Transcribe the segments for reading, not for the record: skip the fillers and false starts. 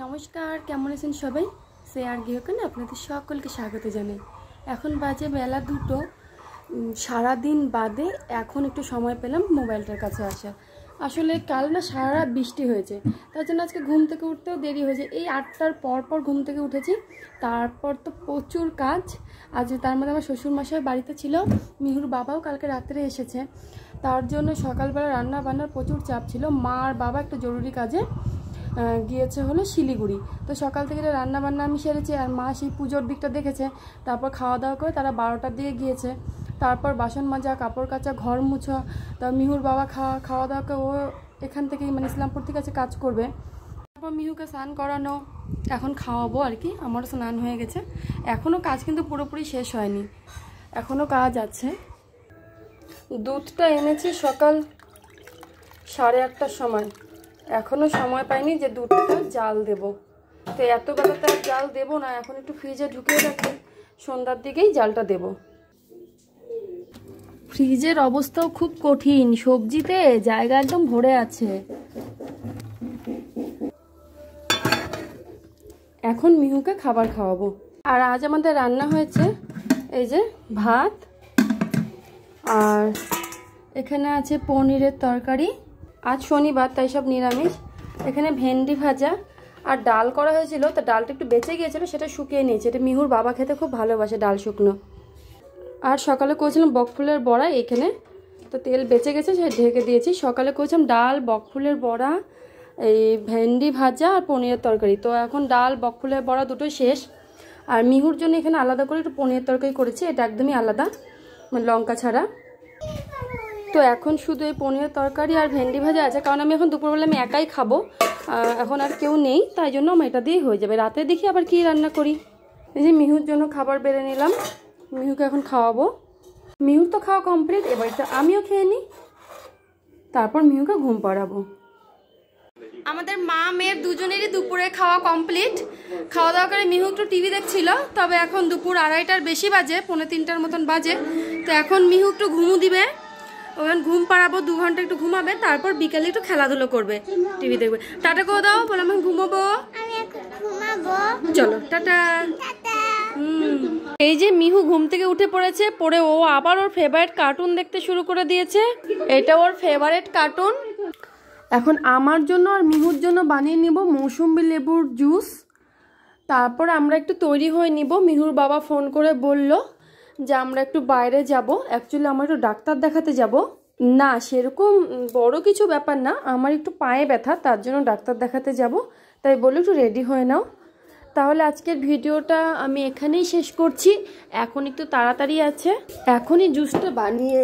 নমস্কার, কেমন আছেন সবাই? শেয়ার গৃহকোণে আপনাদের সকলকে স্বাগত জানাই। এখন বাজে বেলা 2টো। সারাদিন বাদে এখন একটু সময় পেলাম মোবাইলটার কাছে আসা। আসলে কাল না সারা রাত বৃষ্টি হয়েছে, তার জন্য আজকে ঘুম থেকে উঠতেও দেরি হয়েছে। এই 8টার পর ঘুম থেকে উঠেছি, তারপর তো প্রচুর কাজ। আজ তার মধ্যে আমার শ্বশুরমশাই বাড়িতে ছিল, মিহুর বাবাও কালকে রাত্রে এসেছে, তার জন্য সকালবেলা রান্না বান্নার প্রচুর চাপ ছিল। মা আর বাবা একটা জরুরি কাজে গিয়েছে হলো শিলিগুড়ি। তো সকাল থেকে রান্না বান্না আমি সেরেছি, আর মা সেই পুজোর দিকটা দেখেছে। তারপর খাওয়া দাওয়া করে তারা 12টার দিকে গিয়েছে। তারপর বাসন মাজা, কাপড় কাচা, ঘর মুছা। তারপর মিহুর বাবা খাওয়া দাওয়া করে ও এখান থেকেই মানে ইসলামপুর থেকে কাছে কাজ করবে। তারপর মিহুকে স্নান করানো, এখন খাওয়াবো আর কি। আমারও স্নান হয়ে গেছে, এখনও কাজ কিন্তু পুরোপুরি শেষ হয়নি, এখনও কাজ আছে। দুধটা এনেছি সকাল 8:30টার সময়, এখনও সময় পাইনি যে দুধটা জাল দেব। তো এত বেলাতে আর জাল দেবো না, এখন একটু ফ্রিজে ঢুকিয়ে রাখি, সন্ধ্যার দিকেই জালটা দেব। ফ্রিজের অবস্থাও খুব কঠিন, সবজিতে জায়গা একদম ভরে আছে। এখন মিহুকে খাবার খাওয়াবো। আর আজ আমাদের রান্না হয়েছে এই যে ভাত, আর এখানে আছে পনিরের তরকারি। আজ শনিবার তাই সব নিরামিষ। এখানে ভেন্ডি ভাজা আর ডাল করা হয়েছিল, তা ডালটা একটু বেঁচে গিয়েছিল, সেটা শুকিয়ে নিয়েছি। এটা মিহুর বাবা খেতে খুব ভালোবাসে ডাল শুকনো। আর সকালে করেছিলাম বকফুলের বড়া, এখানে তো তেল বেঁচে গেছে, সেটা ঢেকে দিয়েছি। সকালে করেছিলাম ডাল, বকফুলের বড়া, এই ভেন্ডি ভাজা আর পনিরের তরকারি। তো এখন ডাল বকফুলের বড়া দুটোই শেষ। আর মিহুর জন্য এখানে আলাদা করে একটু পনিরের তরকারি করেছি, এটা একদমই আলাদা, মানে লঙ্কা ছাড়া। তো এখন শুধু এই পনিরের তরকারি আর ভেন্ডি ভাজা আছে, কারণ আমি এখন দুপুরবেলা আমি একাই খাবো, এখন আর কেউ নেই, তাই জন্য আমার এটা দিয়েই হয়ে যাবে। রাতে দেখি আবার কি রান্না করি। এই যে মিহুর জন্য খাবার বেড়ে নিলাম, মিহুকে এখন খাওয়াবো। মিহুর তো খাওয়া কমপ্লিট, এবার তো আমিও খেয়ে নিই, তারপর মিহুকে ঘুম পাড়াবো। আমাদের মা মেয়ের দুজনেরই দুপুরে খাওয়া কমপ্লিট। খাওয়া দাওয়া করে মিহু একটু টিভি দেখছিল, তবে এখন দুপুর 2:30টার বেশি বাজে, 2:45টার মতন বাজে। তো এখন মিহু একটু ঘুমু দিবে, ওখানে ঘুম পাড়াবো, 2 ঘন্টা একটু ঘুমাবে, তারপর বিকালে একটু খেলাধুলো করবে, টিভি দেখবে। টাটা করে দাও, বলে আমি ঘুমাবো। চলো টাটা। এই যে মিহু ঘুম থেকে উঠে পড়েছে, পড়ে ও আবার ওর ফেভারিট কার্টুন দেখতে শুরু করে দিয়েছে। এটা ওর ফেভারিট কার্টুন। এখন আমার জন্য আর মিহুর জন্য বানিয়ে নিব মৌসুম্বি লেবুর জুস। তারপর আমরা একটু তৈরি হয়ে নিব। মিহুর বাবা ফোন করে বলল যে আমরা একটু বাইরে যাব, অ্যাকচুয়ালি আমরা একটু ডাক্তার দেখাতে যাব। না সেরকম বড় কিছু ব্যাপার না, আমার একটু পায়ে ব্যথা, তার জন্য ডাক্তার দেখাতে যাব, তাই বলে একটু রেডি হয়ে নাও। তাহলে আজকের ভিডিওটা আমি এখানেই শেষ করছি, এখন একটু তাড়াতাড়ি আছে, এখনই জুসটা বানিয়ে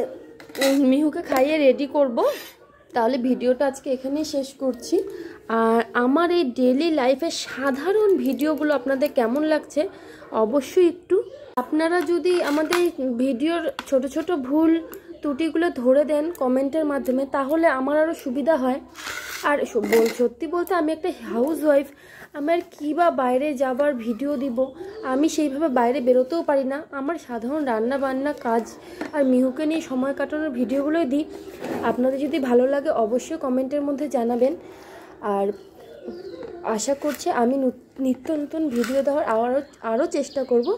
মিহুকে খাইয়ে রেডি করব। তাহলে ভিডিওটা আজকে এখানেই শেষ করছি। আর আমার এই ডেইলি লাইফের সাধারণ ভিডিওগুলো আপনাদের কেমন লাগছে অবশ্যই একটু, আপনারা যদি আমাদের ভিডিওর ছোট ছোট ভুল ত্রুটিগুলো ধরে দেন কমেন্টের মাধ্যমে, তাহলে আমার আরও সুবিধা হয়। আর সত্যি বলতে আমি একটা হাউস ওয়াইফ, আমার কী বা বাইরে যাবার ভিডিও দিব, আমি সেইভাবে বাইরে বেরোতেও পারি না। আমার সাধারণ রান্না বান্না কাজ আর মিহুকে নিয়ে সময় কাটানোর ভিডিওগুলোই দিই। আপনাদের যদি ভালো লাগে অবশ্যই কমেন্টের মধ্যে জানাবেন। আর আশা করছি আমি নিত্য নতুন ভিডিও দেওয়ার আরও চেষ্টা করব।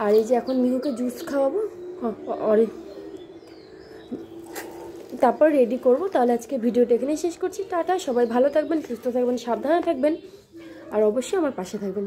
আর এই যে এখন মিহুকে জুস খাওয়াবো, তারপর রেডি করব। তাহলে আজকে ভিডিওটা এখানেই শেষ করছি। টাটা, সবাই ভালো থাকবেন, সুস্থ থাকবেন, সাবধানে থাকবেন, আর অবশ্যই আমার পাশে থাকবেন।